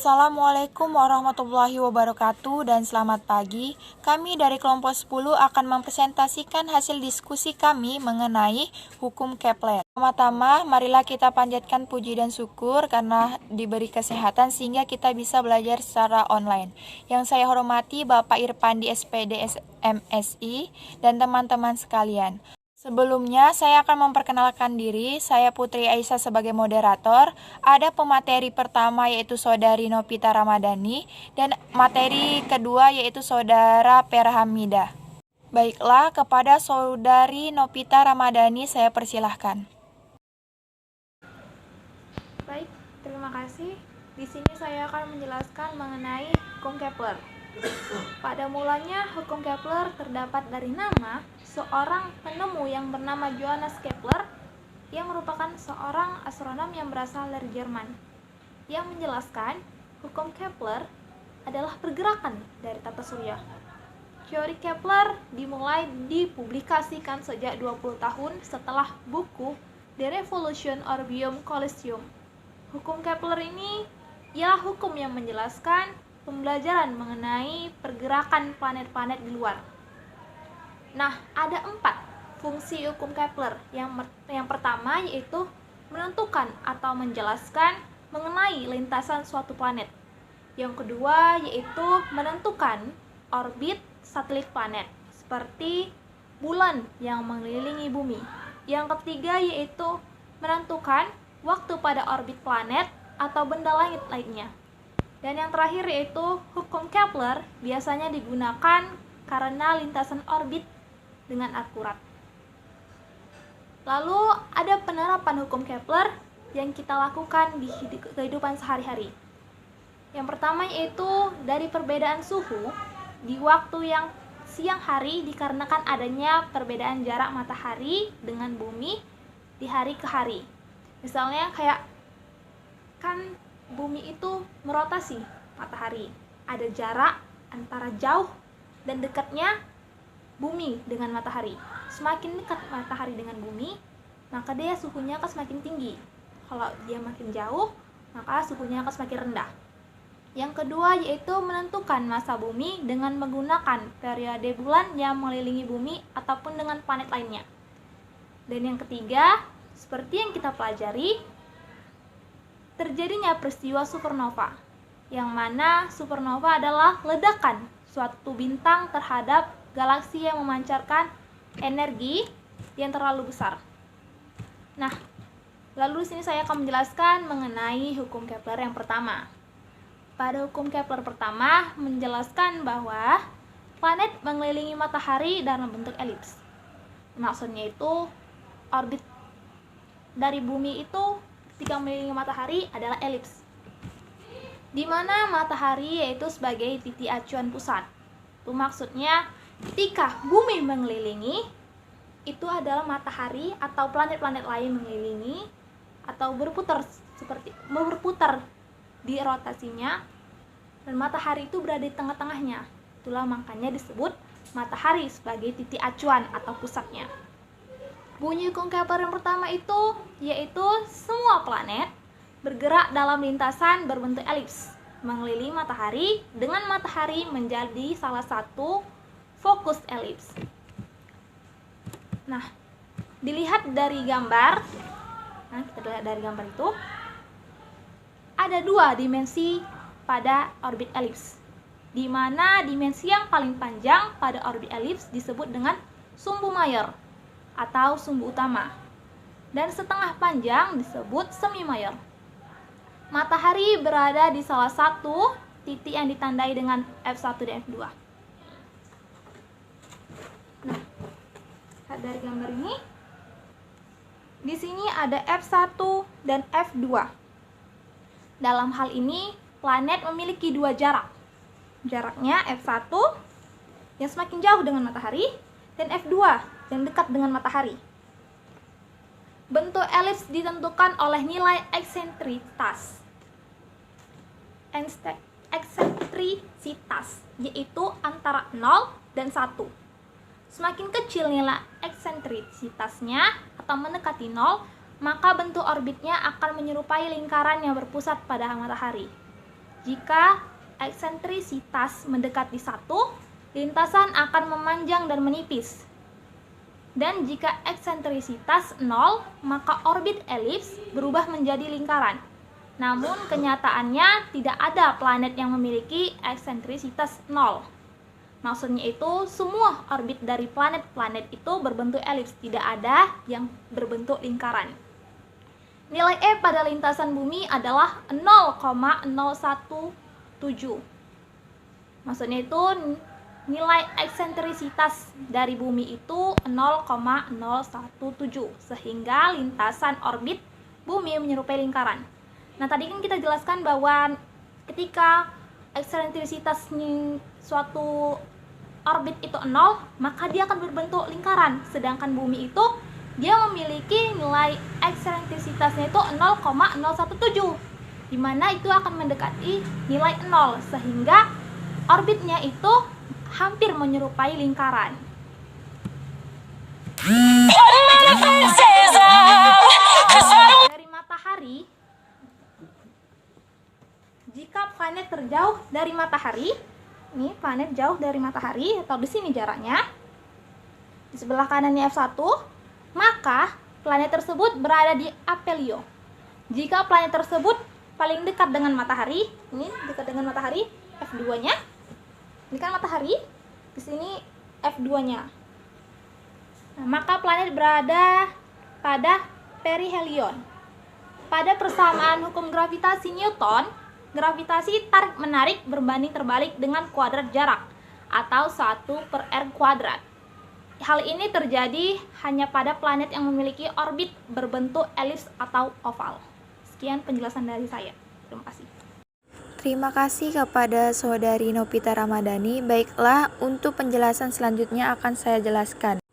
Assalamualaikum warahmatullahi wabarakatuh dan selamat pagi. Kami dari kelompok 10 akan mempresentasikan hasil diskusi kami mengenai hukum Kepler. Pertama-tama, marilah kita panjatkan puji dan syukur karena diberi kesehatan sehingga kita bisa belajar secara online. Yang saya hormati Bapak Irpandi SPD MSI dan teman-teman sekalian. Sebelumnya, saya akan memperkenalkan diri. Saya Putri Aisyah sebagai moderator. Ada pemateri pertama yaitu Saudari Novita Ramadhani dan materi kedua yaitu Saudara Perhamida. Baiklah, kepada Saudari Novita Ramadhani saya persilahkan. Baik, terima kasih. Di sini saya akan menjelaskan mengenai hukum Kepler. Pada mulanya, hukum Kepler terdapat dari nama seorang penemu yang bernama Johannes Kepler yang merupakan seorang astronom yang berasal dari Jerman, yang menjelaskan hukum Kepler adalah pergerakan dari tata surya. Teori Kepler dimulai dipublikasikan sejak 20 tahun setelah buku The Revolution Orbium Coliseum. Hukum Kepler ini ialah hukum yang menjelaskan pembelajaran mengenai pergerakan planet-planet di luar. Nah, ada 4 fungsi hukum Kepler. Yang pertama yaitu menentukan atau menjelaskan mengenai lintasan suatu planet. Yang kedua yaitu menentukan orbit satelit planet, seperti bulan yang mengelilingi bumi. Yang ketiga yaitu menentukan waktu pada orbit planet atau benda langit lainnya. Dan yang terakhir yaitu hukum Kepler biasanya digunakan karena lintasan orbit dengan akurat. Lalu ada penerapan hukum Kepler yang kita lakukan di kehidupan sehari-hari. Yang pertama yaitu dari perbedaan suhu di waktu yang siang hari dikarenakan adanya perbedaan jarak matahari dengan bumi di hari ke hari. Misalnya kayak kan bumi itu merotasi matahari. Ada jarak antara jauh dan dekatnya bumi dengan matahari. Semakin dekat matahari dengan bumi, maka dia suhunya akan semakin tinggi. Kalau dia makin jauh, maka suhunya akan semakin rendah. Yang kedua yaitu menentukan masa bumi dengan menggunakan periode bulan yang mengelilingi bumi ataupun dengan planet lainnya. Dan yang ketiga, seperti yang kita pelajari, terjadinya peristiwa supernova, yang mana supernova adalah ledakan suatu bintang terhadap galaksi yang memancarkan energi yang terlalu besar. Nah, lalu di sini saya akan menjelaskan mengenai hukum Kepler yang pertama. Pada hukum Kepler pertama menjelaskan bahwa planet mengelilingi matahari dalam bentuk elips. Maksudnya itu orbit dari bumi itu ketika mengelilingi matahari adalah elips, di mana matahari yaitu sebagai titik acuan pusat. Itu maksudnya ketika bumi mengelilingi, itu adalah matahari atau planet-planet lain mengelilingi atau berputar di rotasinya, dan matahari itu berada di tengah-tengahnya. Itulah makanya disebut matahari sebagai titik acuan atau pusatnya. Bunyi hukum Kepler yang pertama itu yaitu semua planet bergerak dalam lintasan berbentuk elips mengelilingi matahari dengan matahari menjadi salah satu fokus elips. Nah, dilihat dari gambar. Kita lihat dari gambar itu ada 2 dimensi pada orbit elips, di mana dimensi yang paling panjang pada orbit elips disebut dengan sumbu mayor atau sumbu utama, dan setengah panjang disebut semi mayor. Matahari berada di salah satu titik yang ditandai dengan F1 dan F2. Nah, lihat dari gambar ini. Di sini ada F1 dan F2. Dalam hal ini, planet memiliki 2 jarak. Jaraknya F1 yang semakin jauh dengan matahari dan F2 yang dekat dengan matahari. Bentuk elips ditentukan oleh nilai eksentrisitas. Eksentrisitas yaitu antara 0 dan 1. Semakin kecil nilai eksentrisitasnya atau mendekati 0, maka bentuk orbitnya akan menyerupai lingkaran yang berpusat pada matahari. Jika eksentrisitas mendekati 1, lintasan akan memanjang dan menipis. Dan jika eksentrisitas 0, maka orbit elips berubah menjadi lingkaran. Namun kenyataannya tidak ada planet yang memiliki eksentrisitas 0. Maksudnya itu semua orbit dari planet-planet itu berbentuk elips, tidak ada yang berbentuk lingkaran. Nilai E pada lintasan bumi adalah 0,017. Maksudnya itu nilai eksentrisitas dari bumi itu 0,017, sehingga lintasan orbit bumi menyerupai lingkaran. Nah, tadi kan kita jelaskan bahwa ketika eksentrisitas suatu orbit itu 0, maka dia akan berbentuk lingkaran. Sedangkan bumi itu dia memiliki nilai eksentrisitasnya itu 0,017, di mana itu akan mendekati nilai 0, sehingga orbitnya itu hampir menyerupai lingkaran. Dari matahari, jika planet terjauh dari matahari, ini planet jauh dari matahari atau di sini jaraknya, di sebelah kanannya F1, maka planet tersebut berada di apelio. Jika planet tersebut paling dekat dengan matahari, ini dekat dengan matahari, F2-nya. Ini kan matahari, di sini F2-nya. Nah, maka planet berada pada perihelion. Pada persamaan hukum gravitasi Newton, gravitasi tarik-menarik berbanding terbalik dengan kuadrat jarak, atau 1/r². Hal ini terjadi hanya pada planet yang memiliki orbit berbentuk elips atau oval. Sekian penjelasan dari saya. Terima kasih. Terima kasih kepada Saudari Novita Ramadhani. Baiklah, untuk penjelasan selanjutnya akan saya jelaskan.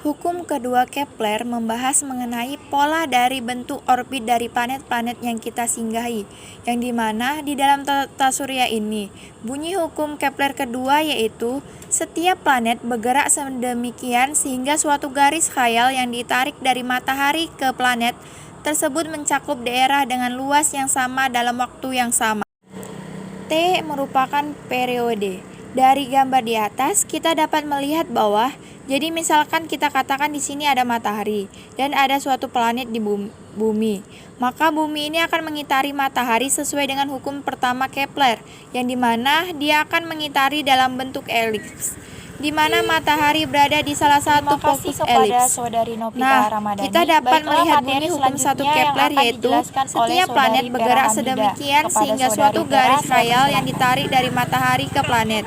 Hukum kedua Kepler membahas mengenai pola dari bentuk orbit dari planet-planet yang kita singgahi, yang dimana di dalam tata surya ini, bunyi hukum Kepler kedua yaitu setiap planet bergerak sedemikian sehingga suatu garis khayal yang ditarik dari matahari ke planet tersebut mencakup daerah dengan luas yang sama dalam waktu yang sama. T merupakan periode. Dari gambar di atas kita dapat melihat bahwa jadi misalkan kita katakan di sini ada matahari dan ada suatu planet di bumi. Maka bumi ini akan mengitari matahari sesuai dengan hukum pertama Kepler, yang dimana dia akan mengitari dalam bentuk elips, di mana matahari berada di salah satu fokus elips. Nah, kita dapat melihat bunyi hukum satu Kepler yaitu setiap planet bergerak sedemikian sehingga suatu garis khayal yang ditarik dari matahari ke planet.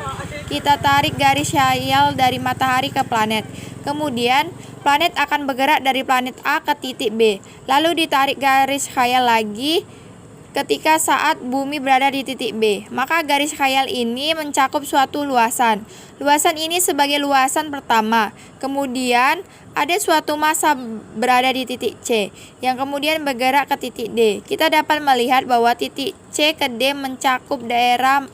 Kita tarik garis khayal dari matahari ke planet. Kemudian, planet akan bergerak dari planet A ke titik B. Lalu ditarik garis khayal lagi ketika saat bumi berada di titik B. Maka garis khayal ini mencakup suatu luasan. Luasan ini sebagai luasan pertama. Kemudian ada suatu massa berada di titik C yang kemudian bergerak ke titik D. Kita dapat melihat bahwa titik C ke D mencakup daerah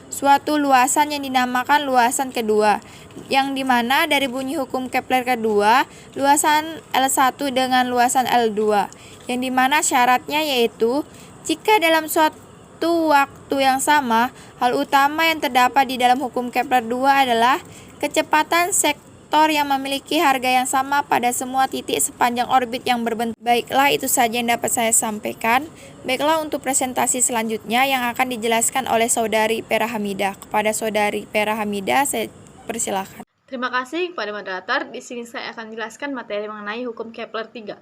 suatu luasan yang dinamakan luasan kedua, yang dimana dari bunyi hukum Kepler kedua, luasan L1 dengan luasan L2, yang dimana syaratnya yaitu jika dalam suatu waktu yang sama, hal utama yang terdapat di dalam hukum Kepler 2 adalah kecepatan sektor yang memiliki harga yang sama pada semua titik sepanjang orbit yang berbentuk. Baiklah, itu saja yang dapat saya sampaikan. Baiklah, untuk presentasi selanjutnya yang akan dijelaskan oleh Saudari Pera Hamidah. Kepada Saudari Pera Hamidah, saya persilahkan. Terima kasih kepada moderator. Di sini saya akan jelaskan materi mengenai hukum Kepler 3.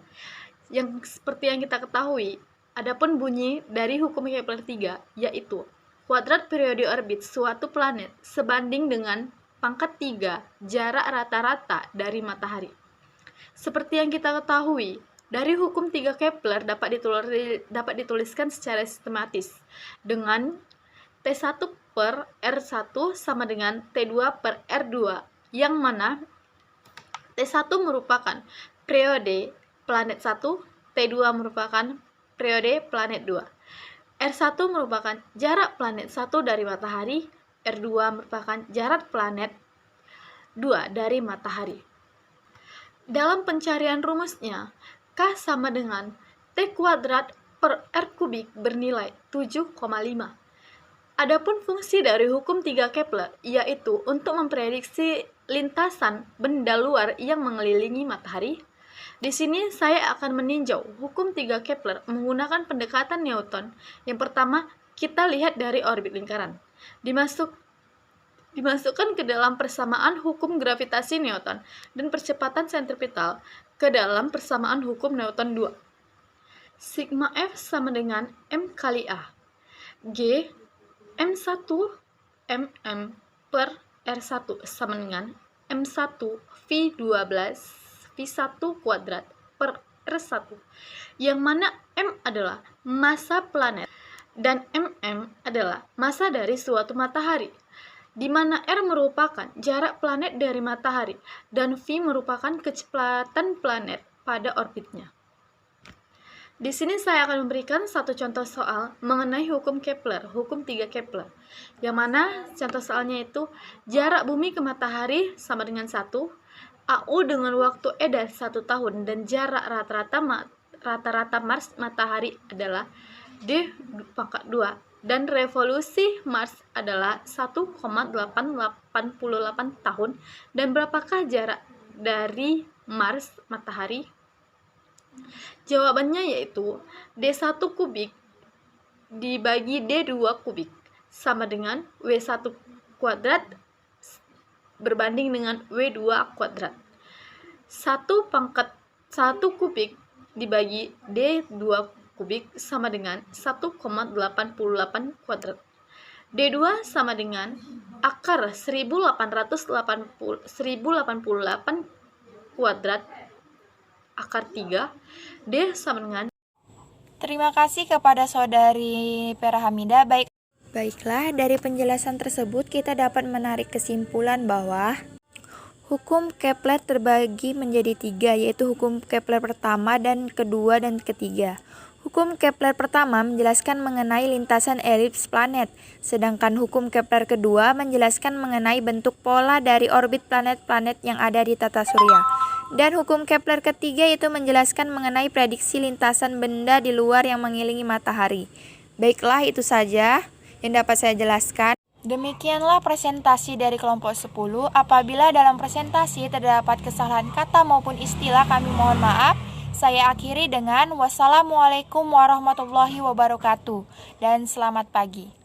Yang seperti yang kita ketahui, adapun bunyi dari hukum Kepler 3 yaitu kuadrat periode orbit suatu planet sebanding dengan pangkat 3 jarak rata-rata dari matahari. Seperti yang kita ketahui, dari hukum 3 Kepler dapat dituliskan secara sistematis dengan T1 per R1 sama dengan T2 per R2, yang mana T1 merupakan periode planet 1, T2 merupakan periode planet 2. R1 merupakan jarak planet 1 dari matahari, R2 merupakan jarak planet 2 dari matahari. Dalam pencarian rumusnya, K sama dengan T kuadrat per R kubik bernilai 7,5. Adapun fungsi dari hukum 3 Kepler yaitu untuk memprediksi lintasan benda luar yang mengelilingi matahari. Di sini saya akan meninjau hukum 3 Kepler menggunakan pendekatan Newton. Yang pertama, kita lihat dari orbit lingkaran. Dimasukkan ke dalam persamaan hukum gravitasi Newton dan percepatan sentripetal ke dalam persamaan hukum Newton 2. Sigma F sama dengan M kali A. G M1 mm per R1 sama dengan M1 V12 V1 kuadrat per R1, yang mana M adalah massa planet dan mm adalah massa dari suatu matahari, di mana R merupakan jarak planet dari matahari dan V merupakan kecepatan planet pada orbitnya. Di sini saya akan memberikan satu contoh soal mengenai hukum Kepler, hukum 3 Kepler. Yang mana contoh soalnya itu jarak bumi ke matahari sama dengan 1, AU dengan waktu edar 1 tahun, dan jarak rata-rata Mars matahari adalah D/2, dan revolusi Mars adalah 1,888 tahun. Dan berapakah jarak dari Mars matahari? Jawabannya yaitu D1 kubik dibagi D2 kubik sama dengan W1 kuadrat berbanding dengan W2 kuadrat. 1 pangkat 1 kubik dibagi D2 kubik sama dengan 1,88 kuadrat. D2 sama dengan akar 1088 kuadrat akar 3. D sama dengan. Terima kasih kepada saudari Pera Hamida. Baiklah, dari penjelasan tersebut kita dapat menarik kesimpulan bahwa hukum Kepler terbagi menjadi 3, yaitu hukum Kepler pertama dan kedua dan ketiga. Hukum Kepler pertama menjelaskan mengenai lintasan elips planet, sedangkan hukum Kepler kedua menjelaskan mengenai bentuk pola dari orbit planet-planet yang ada di tata surya. Dan hukum Kepler ketiga itu menjelaskan mengenai prediksi lintasan benda di luar yang mengelilingi matahari. Baiklah, itu saja yang dapat saya jelaskan. Demikianlah presentasi dari kelompok 10. Apabila dalam presentasi terdapat kesalahan kata maupun istilah, kami mohon maaf. Saya akhiri dengan wassalamualaikum warahmatullahi wabarakatuh dan selamat pagi.